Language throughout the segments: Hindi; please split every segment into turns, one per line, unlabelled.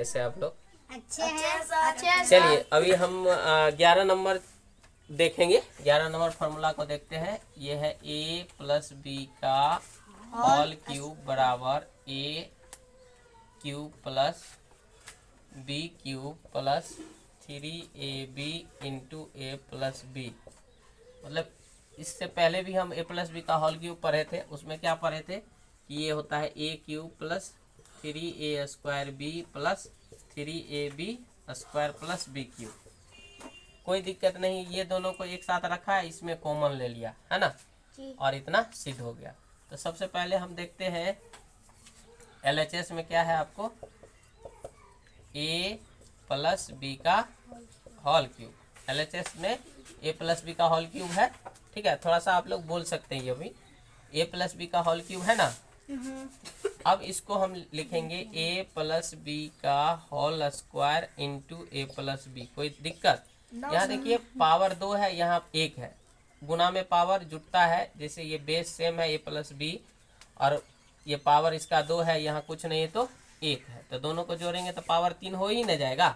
कैसे आप लोग?
अच्छे हैं।
चलिए अभी हम 11 नंबर देखेंगे। 11 नंबर फार्मूला को देखते हैं। ये है a प्लस बी का होल क्यूब बराबर a cube plus B cube plus 3ab into a plus b. मतलब इससे पहले भी हम a प्लस बी का होल क्यूब पढ़े थे। उसमें क्या पढ़े थे कि ये होता है a cube plus 3a square b plus 3ab square plus B cube. कोई दिक्कत नहीं, ये दोनों को एक साथ रखा है, इसमें कॉमन ले लिया है ना, और इतना सिद्ध हो गया। तो सबसे पहले हम देखते हैं LHS में क्या है आपको, a प्लस बी का होल क्यूब। LHS में a प्लस बी का होल क्यूब है। ठीक है, थोड़ा सा आप लोग बोल सकते हैं, ये भी a प्लस बी का होल क्यूब है ना। अब इसको हम लिखेंगे a प्लस बी का whole square into a plus B. कोई दिक्कत? यहाँ देखिए पावर 2 है, यहाँ 1 है, गुना में पावर जुटता है। जैसे ये बेस सेम है a प्लस बी, और ये पावर इसका 2 है, यहाँ कुछ नहीं है तो 1 है, तो दोनों को जोड़ेंगे तो पावर 3 हो ही न जाएगा।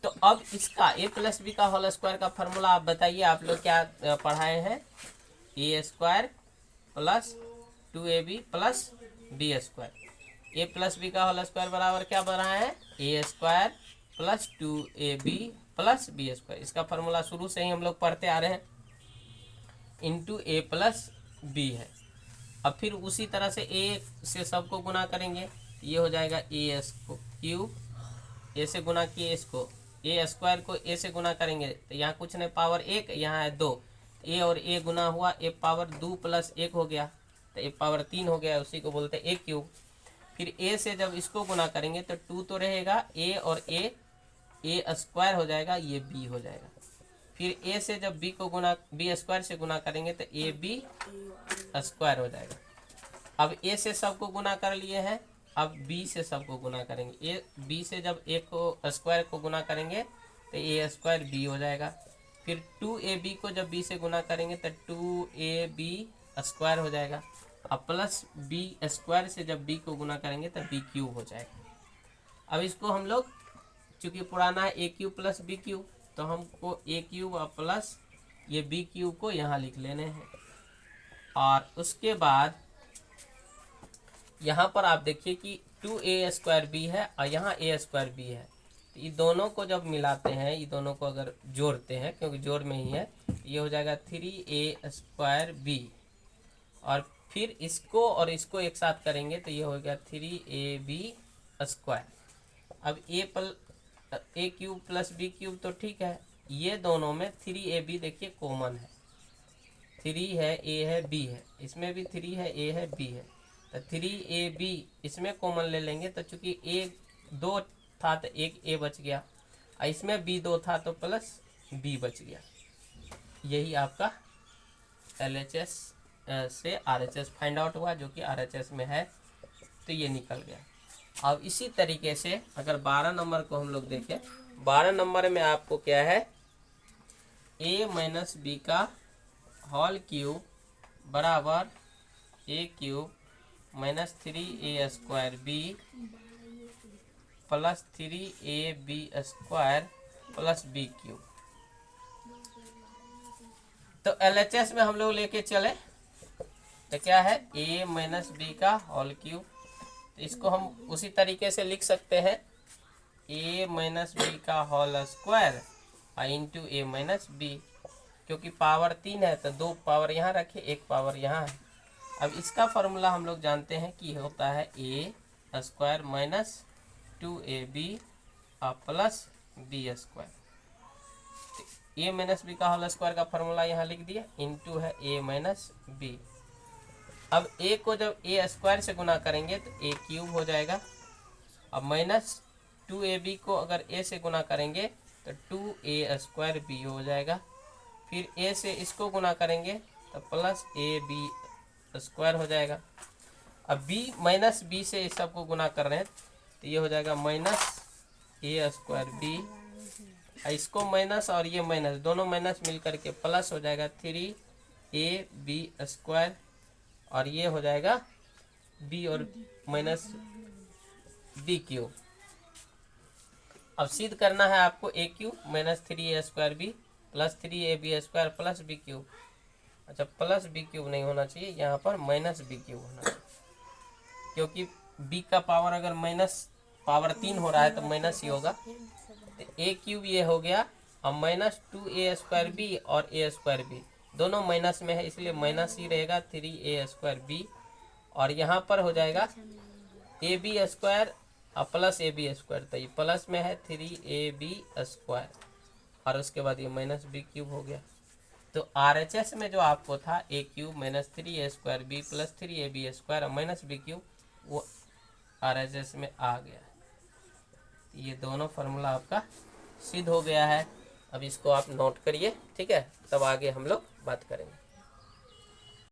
तो अब इसका a प्लस बी का होल स्क्वायर का फॉर्मूला आप बताइए, आप लोग क्या पढ़ाए हैं? A square plus 2ab plus B square. A plus B का होल स्क्वायर बराबर क्या बना है? A square plus 2ab plus B square. इसका फॉर्मूला शुरू से ही हम लोग पढ़ते आ रहे हैं, इंटू ए प्लस बी है। अब फिर उसी तरह से ए से सबको गुना करेंगे, ये हो जाएगा ए क्यूब, ए से गुना किए इसको, ए स्क्वायर को ए से गुना करेंगे तो यहाँ कुछ नहीं, पावर 1, यहाँ है 2, ए और ए गुना हुआ, ए पावर 2 प्लस 1 हो गया, तो ए पावर 3 हो गया, उसी को बोलते हैं ए क्यूब। फिर ए से जब इसको गुना करेंगे तो 2 तो रहेगा, ए और ए स्क्वायर हो जाएगा, ये बी हो जाएगा। फिर ए से जब बी को गुना, बी स्क्वायर से गुना करेंगे तो ए बी स्क्वायर हो जाएगा। अब ए से सबको गुना कर लिए हैं, अब बी से सबको गुना करेंगे। ए बी से जब ए को स्क्वायर को गुना करेंगे तो ए स्क्वायर बी हो जाएगा। फिर 2ab को जब बी से गुना करेंगे तो 2ab स्क्वायर हो जाएगा। अब प्लस बी स्क्वायर से जब बी को गुना करेंगे तो बी क्यूब हो जाएगा। अब इसको हम लोग, चूंकि पुराना है ए क्यूब प्लस बी क्यूब, तो हमको ए क्यूब और प्लस ये बी क्यूब को यहाँ लिख लेने हैं। और उसके बाद यहाँ पर आप देखिए कि 2a स्क्वायर बी है और यहाँ a स्क्वायर बी है, तो ये दोनों को जब मिलाते हैं, ये दोनों को अगर जोड़ते हैं, क्योंकि जोड़ में ही है, ये हो जाएगा 3a स्क्वायर बी। और फिर इसको और इसको एक साथ करेंगे तो ये हो गया 3ab स्क्वायर। अब ए क्यूब प्लस बी क्यूब तो ठीक है, ये दोनों में 3ab देखिए कॉमन है, 3 है, a है, b है, इसमें भी 3 है, a है, b है, तो 3ab इसमें कॉमन ले लेंगे, तो चूंकि a 2 था तो एक a बच गया, और इसमें b 2 था तो प्लस b बच गया। यही आपका LHS से RHS फाइंड आउट हुआ, जो कि RHS में है, तो ये निकल गया। अब इसी तरीके से अगर 12 नंबर को हम लोग देखें, 12 नंबर में आपको क्या है, a माइनस बी का होल क्यूब बराबर a cube minus 3a square b plus 3ab square plus B cube. तो LHS में हम लोग लेके चले तो क्या है, a माइनस बी का होल क्यूब, तो इसको हम उसी तरीके से लिख सकते हैं, a माइनस बी का whole square into a minus b. क्योंकि पावर 3 है तो 2 पावर यहाँ रखे, 1 पावर यहाँ है। अब इसका फॉर्मूला हम लोग जानते हैं कि होता है a square minus 2ab plus B square. a minus b का होल स्क्वायर का फॉर्मूला यहाँ लिख दिया, इंटू है a माइनस बी। अब a को जब a स्क्वायर से गुना करेंगे तो a क्यूब हो जाएगा। अब माइनस 2ab को अगर a से गुना करेंगे तो 2a स्क्वायर b हो जाएगा। फिर a से इसको गुना करेंगे तो प्लस ab स्क्वायर हो जाएगा। अब b माइनस b से इस सबको गुना कर रहे हैं तो ये हो जाएगा माइनस a स्क्वायर b, इसको माइनस और ये माइनस, दोनों माइनस मिल करके प्लस हो जाएगा 3ab स्क्वायर, और ये हो जाएगा b और माइनस बी क्यूब। अब सिद्ध करना है आपको A cube minus 3a² B plus 3ab² plus B cube. अच्छा, प्लस बी क्यूब नहीं होना चाहिए, यहाँ पर माइनस बी क्यूब होना चाहिए, क्योंकि बी का पावर अगर माइनस पावर 3 हो रहा है तो माइनस ही होगा। तो ए क्यूब ये हो गया, अब माइनस 2a² बी और a² बी दोनों माइनस में है, इसलिए माइनस ही रहेगा 3a² बी। और यहाँ पर हो जाएगा ab² और प्लस ab², तो ये प्लस में है 3ab² और उसके बाद ये माइनस बी क्यूब हो गया। तो RHS में जो आपको था A cube minus 3a² B plus 3ab² और माइनस बी क्यूब, वो RHS में आ गया। ये दोनों फार्मूला आपका सिद्ध हो गया है। अब इसको आप नोट करिए, ठीक है, तब आगे हम लोग बात करेंगे।